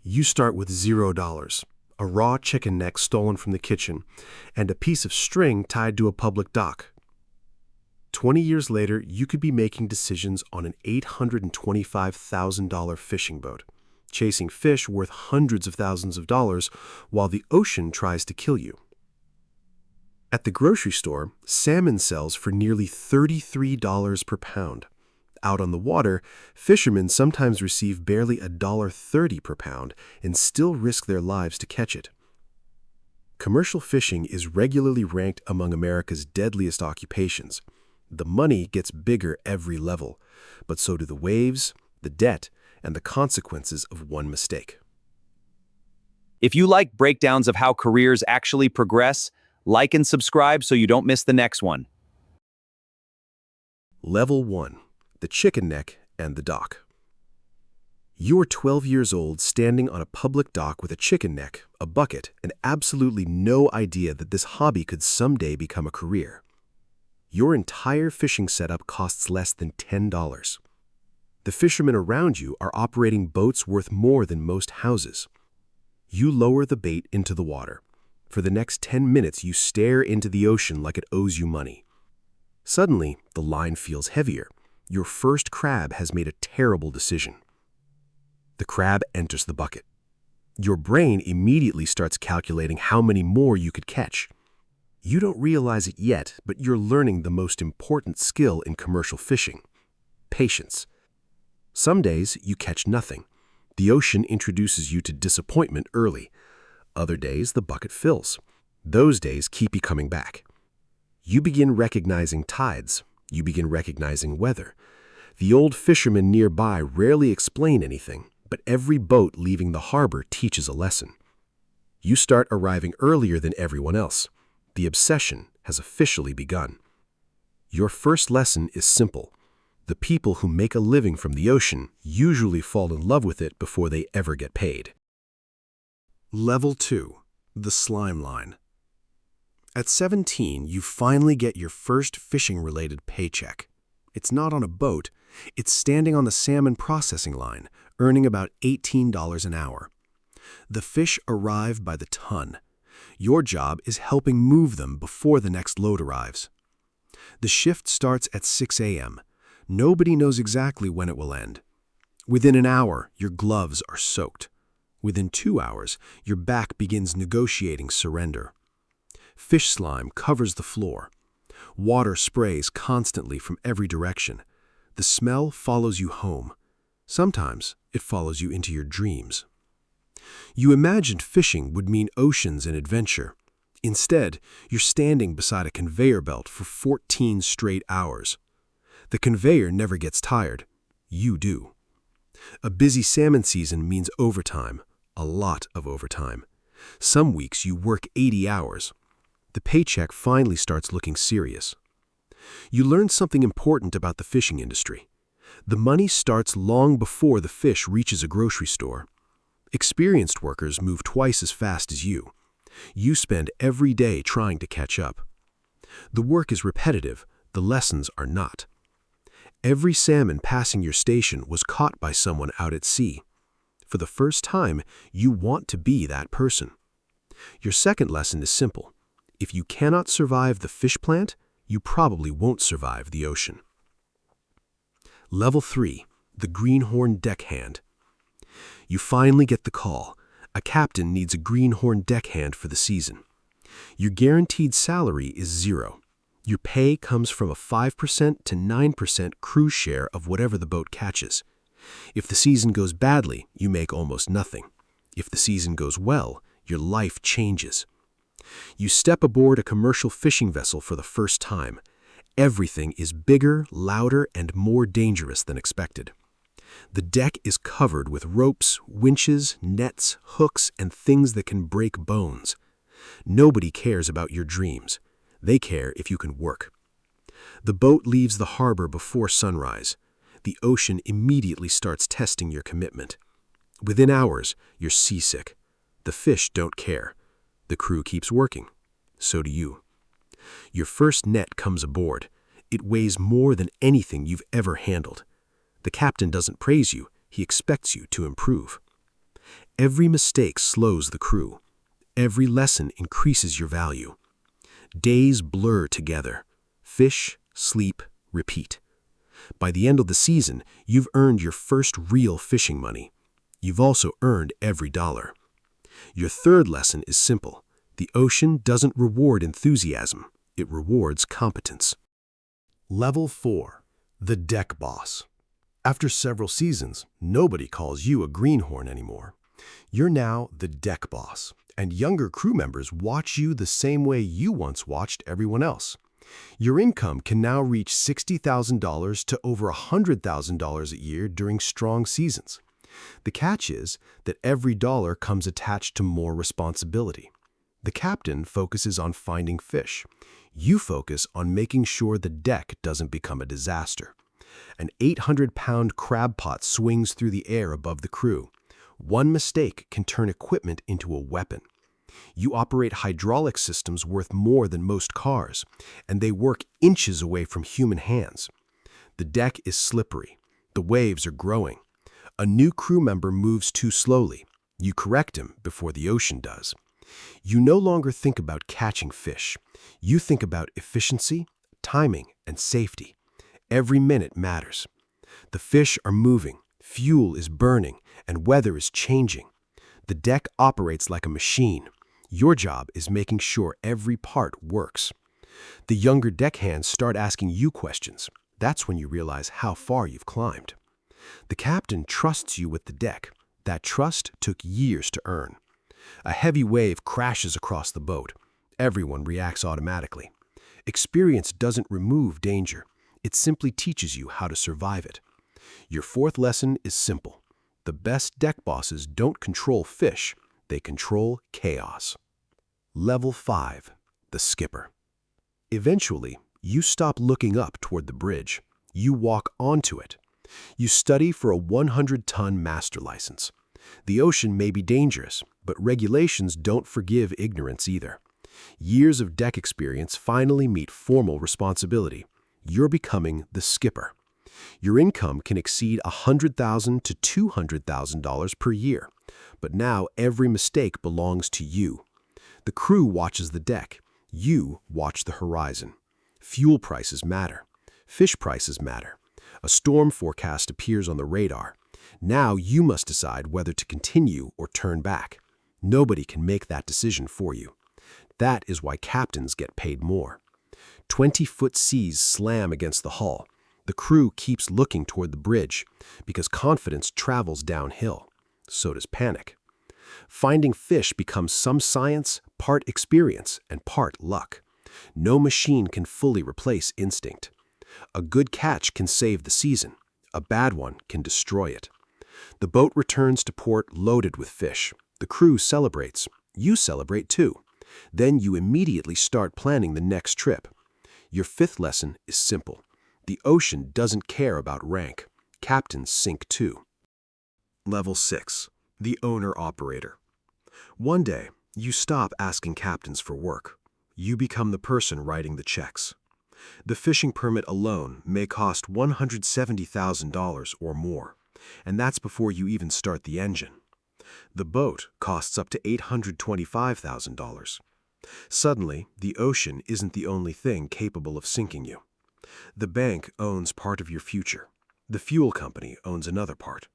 You start with $0, a raw chicken neck stolen from the kitchen, and a piece of string tied to a public dock. 20 years later, you could be making decisions on an $825,000 fishing boat, chasing fish worth hundreds of thousands of dollars while the ocean tries to kill you. At the grocery store, salmon sells for nearly $33 per pound. Out on the water, fishermen sometimes receive barely $1.30 per pound and still risk their lives to catch it. Commercial fishing is regularly ranked among America's deadliest occupations. The money gets bigger every level, but so do the waves, the debt, and the consequences of one mistake. If you like breakdowns of how careers actually progress, like and subscribe so you don't miss the next one. Level 1. The chicken neck and the dock. You are 12 years old standing on a public dock with a chicken neck, a bucket, and absolutely no idea that this hobby could someday become a career. Your entire fishing setup costs less than $10. The fishermen around you are operating boats worth more than most houses. You lower the bait into the water. For the next 10 minutes, you stare into the ocean like it owes you money. Suddenly, the line feels heavier. Your first crab has made a terrible decision. The crab enters the bucket. Your brain immediately starts calculating how many more you could catch. You don't realize it yet, but you're learning the most important skill in commercial fishing: patience. Some days, you catch nothing. The ocean introduces you to disappointment early. Other days, the bucket fills. Those days keep you coming back. You begin recognizing tides. You begin recognizing weather. The old fishermen nearby rarely explain anything, but every boat leaving the harbor teaches a lesson. You start arriving earlier than everyone else. The obsession has officially begun. Your first lesson is simple. The people who make a living from the ocean usually fall in love with it before they ever get paid. Level 2. The slime line. At 17, you finally get your first fishing-related paycheck. It's not on a boat. It's standing on the salmon processing line, earning about $18 an hour. The fish arrive by the ton. Your job is helping move them before the next load arrives. The shift starts at 6 a.m. Nobody knows exactly when it will end. Within an hour, your gloves are soaked. Within 2 hours, your back begins negotiating surrender. Fish slime covers the floor. Water sprays constantly from every direction. The smell follows you home. Sometimes it follows you into your dreams. You imagined fishing would mean oceans and adventure. Instead, you're standing beside a conveyor belt for 14 straight hours. The conveyor never gets tired. You do. A busy salmon season means overtime, a lot of overtime. Some weeks you work 80 hours. The paycheck finally starts looking serious. You learn something important about the fishing industry. The money starts long before the fish reaches a grocery store. Experienced workers move twice as fast as you. You spend every day trying to catch up. The work is repetitive, the lessons are not. Every salmon passing your station was caught by someone out at sea. For the first time, you want to be that person. Your second lesson is simple. If you cannot survive the fish plant, you probably won't survive the ocean. Level 3. The Greenhorn Deckhand. You finally get the call. A captain needs a Greenhorn deckhand for the season. Your guaranteed salary is $0. Your pay comes from a 5% to 9% cruise share of whatever the boat catches. If the season goes badly, you make almost nothing. If the season goes well, your life changes. You step aboard a commercial fishing vessel for the first time. Everything is bigger, louder, and more dangerous than expected. The deck is covered with ropes, winches, nets, hooks, and things that can break bones. Nobody cares about your dreams. They care if you can work. The boat leaves the harbor before sunrise. The ocean immediately starts testing your commitment. Within hours, you're seasick. The fish don't care. The crew keeps working. So do you. Your first net comes aboard. It weighs more than anything you've ever handled. The captain doesn't praise you. He expects you to improve. Every mistake slows the crew. Every lesson increases your value. Days blur together. Fish, sleep, repeat. By the end of the season, you've earned your first real fishing money. You've also earned every dollar. Your third lesson is simple. The ocean doesn't reward enthusiasm. It rewards competence. Level 4. The Deck Boss. After several seasons, nobody calls you a greenhorn anymore. You're now the Deck Boss, and younger crew members watch you the same way you once watched everyone else. Your income can now reach $60,000 to over $100,000 a year during strong seasons. The catch is that every dollar comes attached to more responsibility. The captain focuses on finding fish. You focus on making sure the deck doesn't become a disaster. An 800-pound crab pot swings through the air above the crew. One mistake can turn equipment into a weapon. You operate hydraulic systems worth more than most cars, and they work inches away from human hands. The deck is slippery. The waves are growing. A new crew member moves too slowly. You correct him before the ocean does. You no longer think about catching fish. You think about efficiency, timing, and safety. Every minute matters. The fish are moving, fuel is burning, and weather is changing. The deck operates like a machine. Your job is making sure every part works. The younger deckhands start asking you questions. That's when you realize how far you've climbed. The captain trusts you with the deck. That trust took years to earn. A heavy wave crashes across the boat. Everyone reacts automatically. Experience doesn't remove danger. It simply teaches you how to survive it. Your fourth lesson is simple. The best deck bosses don't control fish. They control chaos. Level 5. The Skipper. Eventually, you stop looking up toward the bridge. You walk onto it. You study for a 100-ton master license. The ocean may be dangerous, but regulations don't forgive ignorance either. Years of deck experience finally meet formal responsibility. You're becoming the skipper. Your income can exceed $100,000 to $200,000 per year, but now every mistake belongs to you. The crew watches the deck. You watch the horizon. Fuel prices matter. Fish prices matter. A storm forecast appears on the radar. Now you must decide whether to continue or turn back. Nobody can make that decision for you. That is why captains get paid more. 20-foot seas slam against the hull. The crew keeps looking toward the bridge because confidence travels downhill. So does panic. Finding fish becomes some science, part experience, and part luck. No machine can fully replace instinct. A good catch can save the season. A bad one can destroy it. The boat returns to port loaded with fish. The crew celebrates. You celebrate too. Then you immediately start planning the next trip. Your fifth lesson is simple. The ocean doesn't care about rank. Captains sink too. Level 6. The Owner-Operator. One day, you stop asking captains for work. You become the person writing the checks. The fishing permit alone may cost $170,000 or more, and that's before you even start the engine. The boat costs up to $825,000. Suddenly, the ocean isn't the only thing capable of sinking you. The bank owns part of your future. The fuel company owns another part.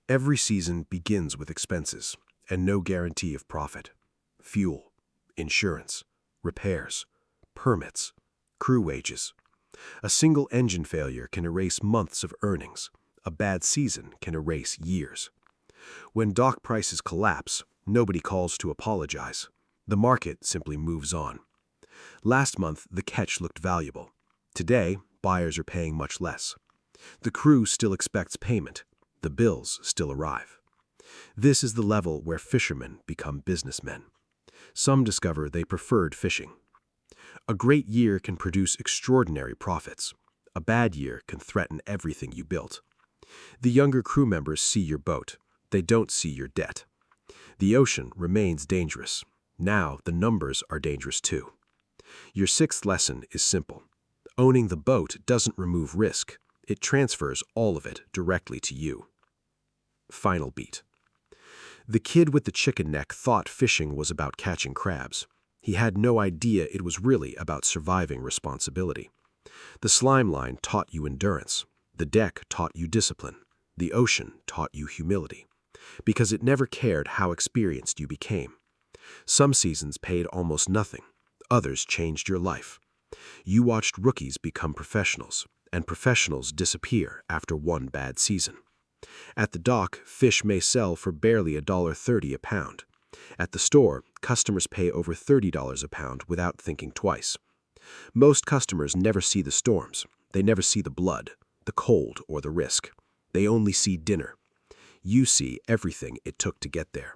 Every season begins with expenses, and no guarantee of profit. Fuel, insurance, repairs, permits, crew wages. A single engine failure can erase months of earnings. A bad season can erase years. When dock prices collapse, nobody calls to apologize. The market simply moves on. Last month, the catch looked valuable. Today, buyers are paying much less. The crew still expects payment. The bills still arrive. This is the level where fishermen become businessmen. Some discover they preferred fishing. A great year can produce extraordinary profits. A bad year can threaten everything you built. The younger crew members see your boat. They don't see your debt. The ocean remains dangerous. Now the numbers are dangerous too. Your sixth lesson is simple. Owning the boat doesn't remove risk. It transfers all of it directly to you. Final beat. The kid with the chicken neck thought fishing was about catching crabs. He had no idea it was really about surviving responsibility. The slime line taught you endurance. The deck taught you discipline. The ocean taught you humility. Because it never cared how experienced you became. Some seasons paid almost nothing. Others changed your life. You watched rookies become professionals, and professionals disappear after one bad season. At the dock, fish may sell for barely $1.30 a pound. At the store, customers pay over $30 a pound without thinking twice. Most customers never see the storms. They never see the blood, the cold, or the risk. They only see dinner. You see everything it took to get there.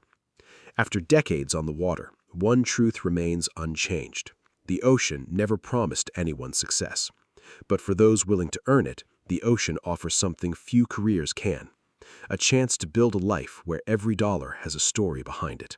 After decades on the water, one truth remains unchanged. The ocean never promised anyone success. But for those willing to earn it, the ocean offers something few careers can. A chance to build a life where every dollar has a story behind it.